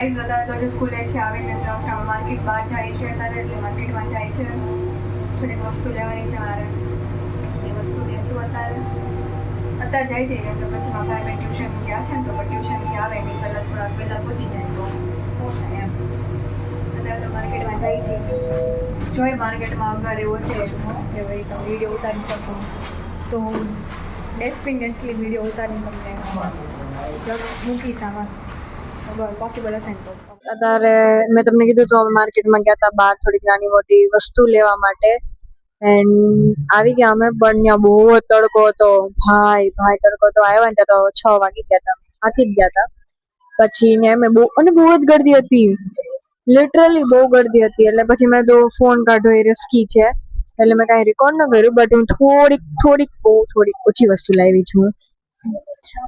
અત્યારે તો જે સ્કૂલેથી આવીને જસ્ટ માર્કેટ બહાર જાય છે અત્યારે એટલે માર્કેટમાં જાય છે થોડીક વસ્તુ લેવાની છે મારે એ વસ્તુ લેશું અત્યારે જાય છે કેમ કે પછી મારા ભાઈ ટ્યુશન ગયા છે ને તો ટ્યુશનથી આવે ને પહેલાં થોડાક પહેલાં પહોંચી જાય તો થાય એમ અત્યારે તો માર્કેટમાં જાય છે જોઈ માર્કેટમાં અગર એવું છે કે ભાઈ તમે વિડીયો ઉતારી શકો તો ડેફિનેટલી વિડીયો ઉતારી તમને મૂકીશ આમાં પોસિબલ હશે ને તો અત્યારે મેં તમને કીધું તો અમે માર્કેટમાં ગયા હતા બહાર થોડીક નાની મોટી વસ્તુ લેવા માટે એન્ડ આવી ગયા અમે પણ ત્યાં બહુ જ તડકો હતો ભાઈ તડકો તો આવ્યો ને ત્યાં તો 6 વાગી ગયા હતા થાકી જ ગયા હતા પછી ને અમે બહુ જ ગરદી હતી લિટરલી બહુ ગરદી હતી એટલે પછી મેં તો ફોન કાઢ્યો એ રિસ્કી છે એટલે મેં કાંઈ રેકોર્ડ ન કર્યું બટ હું થોડીક ઓછી વસ્તુ લાવી છું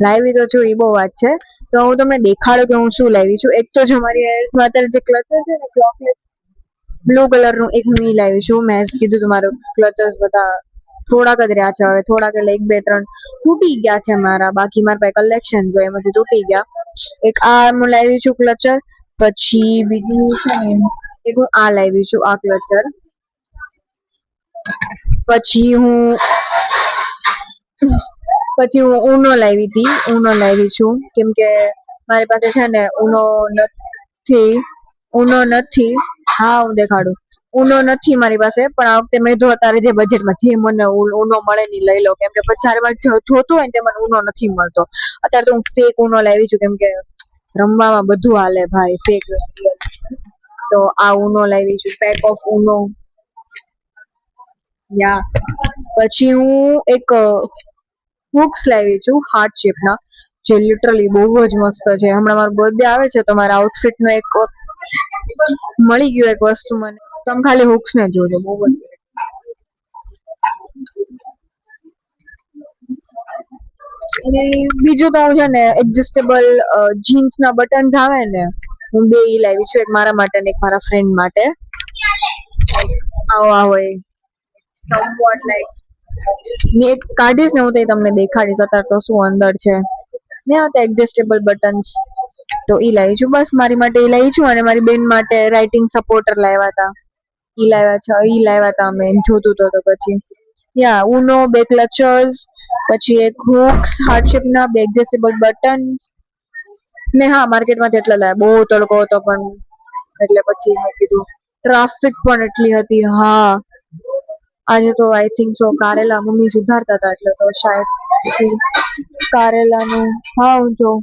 લાવી તો છું એ બહુ વાત છે તો હું તમને દેખાડું કે હું શું લાવી છું એક તો જો મારી હેર્સમાં અત્યારે જે ક્લચર છે ને ચોકલેટ બ્લુ કલરનું એક હું ઈ લાવી છું મેં કીધું તમારું ક્લચર્સ બધા થોડાક જ રહ્યા છે હવે થોડાક એટલે 1 2 3 તૂટી ગયા છે મારા બાકી મારા પાસે કલેક્શન હોય એમાંથી તૂટી ગયા એક આ હું લાવી છું ક્લચર પછી બીજું છે ને એક હું આ લાવી છું આ ક્લચર પછી હું ઉનો લાવી છું કેમ કે મારી પાસે છે ને ઉનો નથી હા હું દેખાડું ઉનો નથી મારી પાસે પણ આ વખતે મેં જો અત્યારે જે બજેટમાં જે મને ઉનો મળે ને લઈ લો કેમ કે જ્યારે મારે જોતું હોય ને તે મને ઉનો નથી મળતો અત્યારે તો હું ફેક ઉનો લાવી છું કેમ કે રમવામાં બધું હાલે ભાઈ ફેક તો આ ઉનો લાવી છું પેક ઓફ ઉનો યા પછી હું એક હુક્સ લાવી છું હાર્ટ શેપના જે લિટરલી બહુ જ મસ્ત છે હમણાં મારો બર્થડે આવે છે તો મારા આઉટફિટનો એક મળી ગયું એક વસ્તુ મને તમે ખાલી હુક્સ ને જોજો બહુ જ અને બીજું તો હું છે ને એડજસ્ટેબલ જીન્સ ના બટન્સ આવે ને હું બે ઈ લાવી છું એક મારા માટે ને એક મારા ફ્રેન્ડ માટે આવો એ સમવોટ લાઈક ને એક કાઢીશ ને હું તો તમને દેખાડીશ અત્યારે તો શું અંદર છે ને હતા એડજસ્ટેબલ બટન્સ તો ઈ લાવી છું બસ મારી માટે ઈ લાવી છું અને મારી બેન માટે રાઇટિંગ સપોર્ટર લાવ્યા હતા ઈ લાવ્યા હતા અમે જોતું તો પછી યા ઉનો બે ક્લચર્સ પછી એક હુક્સ હાર્ટ શેપ ના બે એડજસ્ટેબલ બટન્સ ને હા માર્કેટમાંથી એટલા લાવ્યા બહુ તડકો હતો પણ એટલે પછી મેં કીધું ટ્રાફિક પણ એટલી હતી હા આજે તો આઈ થિંક સો કારેલા મમ્મી સુધારતા હતા એટલે તો શાયદ કારેલાનું હા જો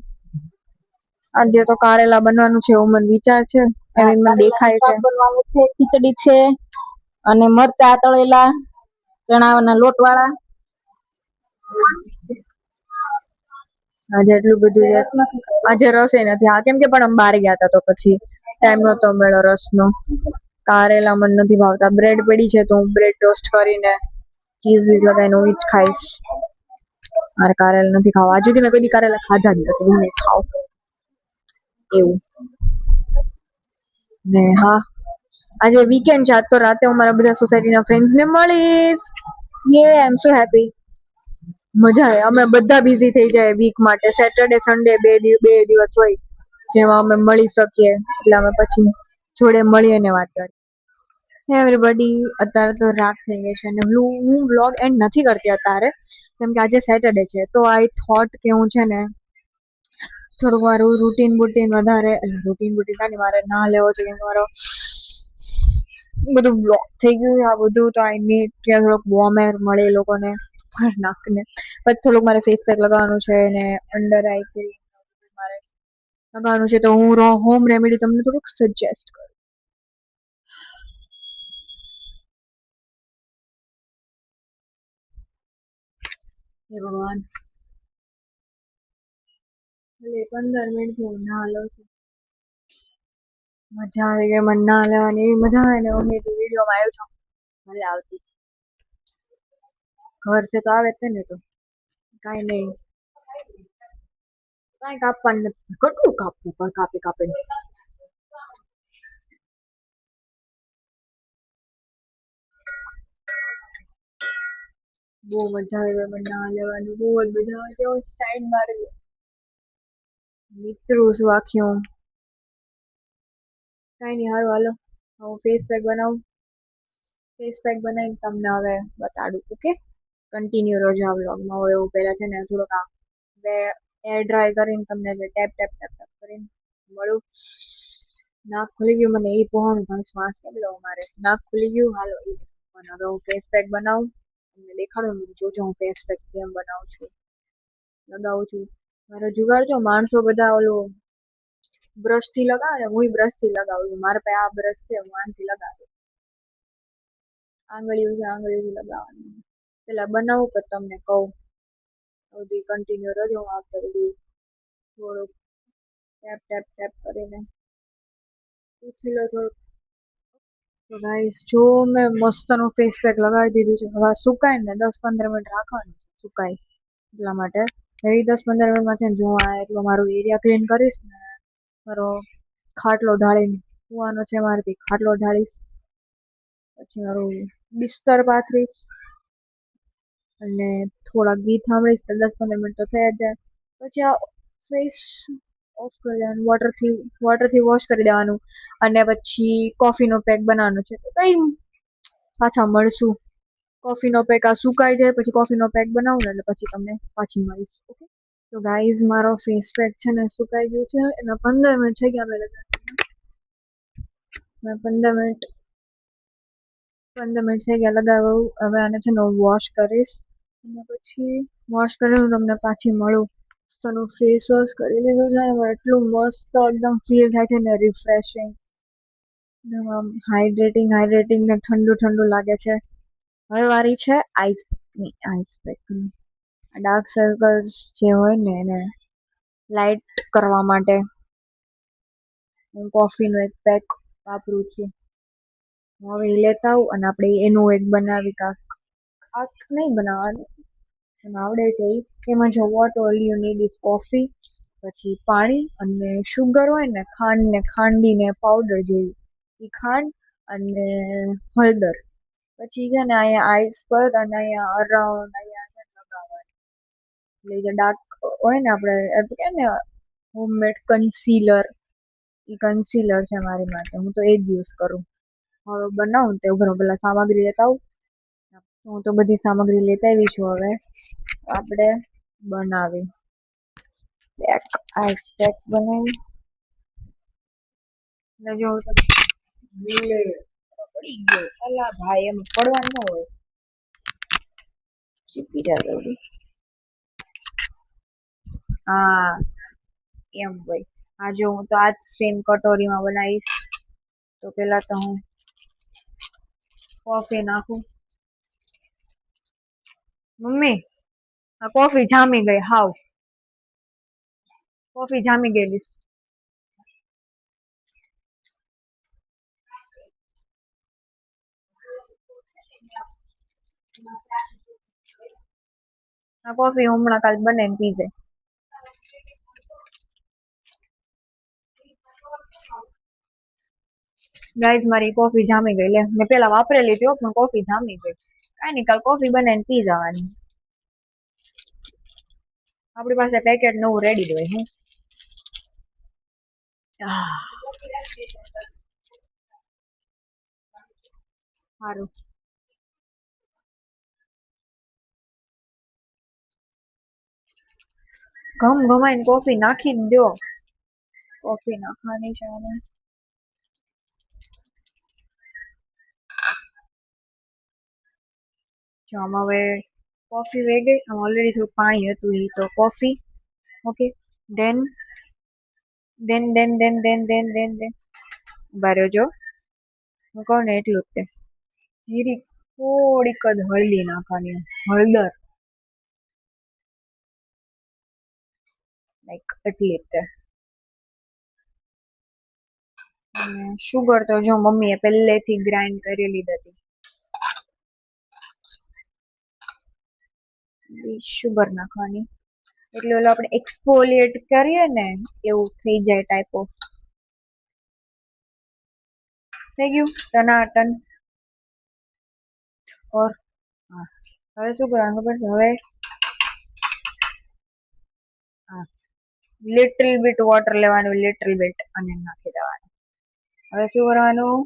આજે તો કારેલા બનવાનું છે એવું મને વિચાર છે એમ મને દેખાય છે બનવાનું છે ખીચડી છે અને મરચા તળેલા ચણાના લોટ વાળા આજે એટલું બધું આજે રસ નથી હા કેમ કે પણ અમે બહાર ગયા હતા તો પછી ટાઈમ નતો મળ્યો રસનો કારેલા મને નથી ભાવતા બ્રેડ પડી છે તો હું બ્રેડ ટોસ્ટ કરીને ચીઝ બીજ લગાવીને હું જ ખાઈશ મારે કારેલા નથી ખાવા આજુ મેં કદી કારેલા ખાધા જ નથી હું નહીં ખાવ એવું ને હા આજે વીકેન્ડ છે આજ તો રાતે હું મારા બધા સોસાયટીના ફ્રેન્ડ્સ ને મળીશ યે આઈ એમ સો હેપી મજા આવે અમે બધા બિઝી થઈ જાય વીક માટે સેટરડે સન્ડે બે દિવસ હોય જેમાં અમે મળી શકીએ એટલે અમે પછી જોડે મળીએ ને વાત કરીએ હે એવરીબડી અત્યારે તો રાત થઈ ગઈ છે અને હું વ્લોગ એન્ડ નથી કરતી અત્યારે કેમ કે આજે સેટરડે છે તો આઈ થોટ કે હું છે ને થોડુંક મારું રૂટીન વધારે રૂટીન મારે ના લેવો છે કેમ કે મારો બધું બ્લોક થઈ ગયું આ બધું તો આઈ નીડ ત્યાં થોડોક વોર્મ એર મળે એ લોકોને નાકને પછી થોડુંક મારે ફેસ પેક લગાવવાનું છે ને અંડર આઈ ક્રીમ મારે લગાવવાનું છે તો હું હોમ રેમેડી તમને થોડુંક સજેસ્ટ કરું હે ભગવાન એટલે 15 મિનિટથી હું ના લઉં છું મજા આવી ગઈ મને ના લેવાની એવી મજા આવે ને મમ્મી તું વિડીયોમાં આવ્યો છો ભલે આવતી ઘર છે તો આવે જ ને તો કાંઈ નહીં કાંઈ કાપવાનું નથી કેટલું કાપવું પણ કાપે બહુ મજા આવી ગઈ મને ના લેવાની બહુ જ મજા આવે સાઈડ મારી મિત્રો શું આખી હું કાંઈ નહીં, હારું હાલો હું ફેસ પેક બનાવું. ફેસ પેક બનાવીને તમને હવે બતાડું. ઓકે, કન્ટિન્યુ રહેજો આ વ્લોગમાં. હવે એવું પહેલા છે ને થોડોક આ બે એર ડ્રાય કરીને તમને ટેપ ટેપ ટેપ ટેપ કરીને મળું. નાક ખુલી ગયું, મને એ પોહાણું ભાઈ શ્વાસ કેમ લેવો મારે. નાક ખુલી ગયું. હાલો પણ હવે હું ફેસ પેક બનાવું, તમને દેખાડું. જોજો હું ફેસ પેક કેમ બનાવું છું, લગાવું છું. મારો જુગાડ જો માણસો બધા ઓલું બ્રશ થી લગાવે ને, હું બ્રશ થી લગાવું છું. મારા પાસે આ બ્રશ છે, હું આનાથી લગાવું. આંગળીઓથી લગાવવાનું. પેલા બનાવું પછી તમને કહું. બધી કન્ટિન્યુ રહેજો. હું આવતા બધું થોડુંક ટેપ ટેપ ટેપ કરીને પૂછી લો થોડુંક. તો ગાઈસ જો મેં મસ્તનું ફેસ પેક લગાવી દીધું છે. હવે સુકાય ને 10-15 મિનિટ રાખવાનું સુકાય એટલા માટે. એ 10-15 મિનિટમાં છે ને જો આ એટલો મારું એરિયા ક્લીન કરીશ ને, મારો ખાટલો ઢાળીને સુવાનો છે મારાથી, ખાટલો ઢાળીશ. પછી મારું બિસ્તર પાથરીશ અને થોડા ગીત સાંભળીશ તો 10-15 મિનિટ તો થઈ જ જાય. પછી આ ફેસ ઓફ કરી દેવાનું, વોટરથી વોશ કરી દેવાનું. અને પછી કોફીનો પેક બનાવવાનો છે. તો કઈ પાછા મળશું. કોફીનો પેક આ સુકાઈ જાય પછી કોફીનો પેક બનાવું ને એટલે પછી તમને પાછી મળીશ. ઓકે, તો ગાઈઝ મારો ફેસ પેક છે ને સુકાઈ ગયું છે. એના 15 મિનિટ થઈ ગયા. મેં 15 મિનિટ થઈ ગયા લગાવું. હવે આને છે ને હું વોશ કરીશ અને પછી વોશ કરીને હું તમને પાછી મળું. મસ્તનું ફેસ વોશ કરી લીધું છે. એટલું મસ્ત એકદમ ફીલ થાય છે ને, રિફ્રેશિંગ, હાઇડ્રેટિંગ ને ઠંડુ ઠંડુ લાગે છે. હવે વારી છે આઈસ પેકની. ડાર્ક સર્કલ્સ જે હોય ને એને લાઇટ કરવા માટે હું કોફીનો એક પેક વાપરું છું. હવે એ લેતા આવું અને આપણે એનું એક બનાવી. કાક નહીં બનાવવાનું, આવડે છે. એમાં જો what all you need is coffee, પછી પાણી અને શુગર હોય ને, ખાંડીને પાવડર જેવી એ ખાંડ અને હળદર. પછી છે ને અહીંયા આઈસ પર અને અહીંયા અરાઉન્ડ અહીંયા લગાવવાનું. એટલે જે ડાર્ક હોય ને, આપણે કે ને હોમમેડ કન્સીલર, એ કન્સીલર છે મારી માટે. હું તો એ જ યુઝ કરું. હવે બનાવું તે ઘણું પેલા સામગ્રી લેતા આવું. હું તો બધી સામગ્રી લેતા આવી છું. હવે આપણે બનાવી પેક, આઈસ પેક બનાવી. જો પડી ગયો. અલા ભાઈ, એમ પડવાનું ન હોય, ચીપી જાય જલ્દી. હા એમ ભાઈ. આ જો હું તો આજ સેમ કટોરીમાં બનાવીશ. તો પેલા તો હું કોફી નાખું. મમ્મી આ કોફી જામી ગઈ. હાવ કોફી જામી ગયેલી. આ કોફી હમણાં કાલ બને ને પી જાય. ગાઈઝ મારી કોફી જામી ગઈ. લે મેં પેલા વાપરેલી હતી પણ કોફી જામી ગઈ. કઈ નઈ, કાલ કોફી બનાવીને પી જવાની. આપણી પાસે પેકેટ નવું રેડી જ હોય. હું સારું ઘમાઈને કોફી નાખી જ દો. કોફી નાખવાની છે અને આમાં હવે કોફી વહી ગઈ. આમાં ઓલરેડી થોડું પાણી હતું એ તો કોફી. ઓકે, દેન ઉભા રહેજો. હું કહું ને એટલું જ તે. જીરી થોડીક જ હળદી નાખવાની, હળદર, લાઈક એટલી જ. અને શુગર તો જો મમ્મીએ પહેલેથી ગ્રાઇન્ડ કરેલી જ હતી. શુગર નાખવાની એટલે ઓલો આપણે એક્સફોલિએટ કરીએ ને એવું થઈ જાય ટાઈપ ઓફ. થઈ ગયું ટનાટન. ઓર હા, હવે શું કરવાનું ખબર છે? હવે હા, લિટલ બીટ વોટર લેવાનું, લિટલ બીટ, અને નાખી દેવાનું. હવે શું કરવાનું,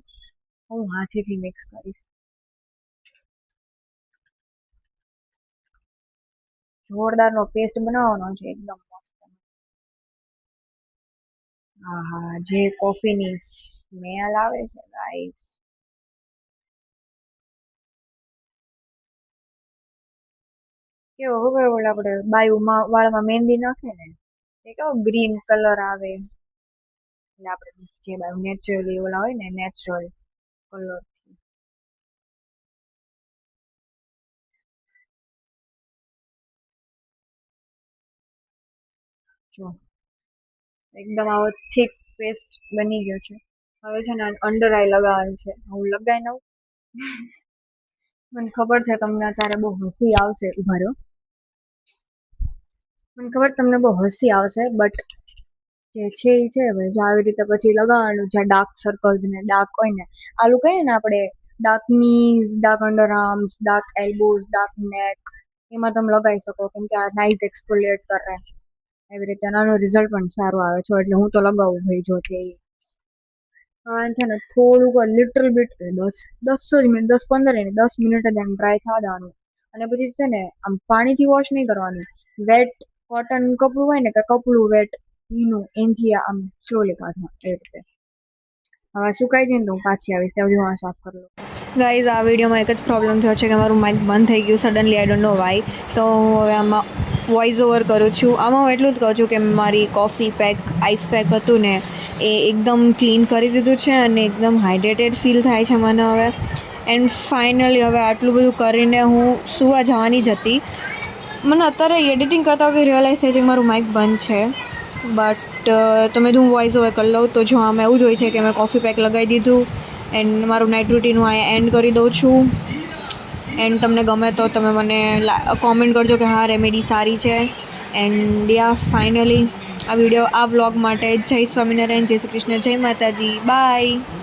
હું હાથેથી મિક્સ કરીશ. જોરદારનો પેસ્ટ બનાવવાનો છે એકદમ મસ્ત. આહા, જે કોફીની સ્મેલ આવે છે ગાઈસ. કેવો ખબર ઓલા આપણે બાયુમાં વાળમાં મહેંદી નાખે ને એ કેવો ગ્રીન કલર આવે, એટલે આપણે જે બાયુ નેચરલી ઓલા હોય ને નેચરલ કલર. જો એકદમ આવો થીક પેસ્ટ બની ગયો છે. હવે છે ને અંડર આઈ લગાવવાનું છે. હું લગાઈ નાઉં. મને ખબર છે તમને અત્યારે બહુ હસી આવશે. ઉભા રહ્યો. મને ખબર તમને બહુ હસી આવશે, બટ જે છે એ છે ભાઈ. જો આવી રીતે પછી લગાવવાનું, જ્યાં ડાર્ક સર્કલ્સ ને ડાર્ક હોય ને, આલું કહીએ ને આપણે dark knees, dark under arms, dark elbows, dark neck, એમાં તમે લગાવી શકો, કેમ કે આ નાઇસ એક્સફોલિએટ કરે. એવી રીતે આનું રિઝલ્ટ પણ સારું આવે છે, એટલે હું તો લગાવું ભાઈ. જો છે છે ને થોડુંક લિટલ બીટ 10 જ મિનિટ, 10-15 મિનિટ, 10 મિનિટ જ આમ ડ્રાય થવા દેવાનું. અને પછી છે ને આમ પાણીથી વોશ નહીં કરવાનું, વેટ કોટન કપડું હોય ને કે કપડું વેટ એનું એનથી આમ સ્લોલી કાઢવાનું એ રીતે. હવે સુકાઈ જાય ને તો હું પાછી આવીશ, ત્યાં સુધી હું સાફ કરી લઉં. ગાઈઝ, આ વિડીયોમાં એક જ પ્રોબ્લેમ થયો છે કે મારું માઇક બંધ થઈ ગયું suddenly, I don't know why. તો હું હવે આમાં વોઇસ ઓવર કરું છું. આમાં હું એટલું જ કહું છું કે મારી કોફી પેક આઈસ પેક હતું ને એ એકદમ ક્લીન કરી દીધું છે અને એકદમ હાઇડ્રેટેડ ફીલ થાય છે મને હવે. એન્ડ ફાઇનલી હવે આટલું બધું કરીને હું સુવા જવાની જ હતી. મને અત્યારે એડિટિંગ કરતા વખતે રિયલાઇઝ થાય છે કે મારું માઇક બંધ છે. બટ તમે હું વોઇસ ઓવર કરી લઉં. તો જો આમાં એવું જ હોય છે કે મેં કોફી પેક લગાવી દીધું એન્ડ મારું નાઇટ રૂટીન હું અહીંયા એન્ડ કરી દઉં છું. એન્ડ તમને ગમે તો તમે મને કોમેન્ટ કરજો કે હા રેમેડી સારી છે. એન્ડ યા ફાઇનલી આ વ્લોગ માટે જય સ્વામિનારાયણ, જય શ્રી કૃષ્ણ, જય માતાજી, બાય.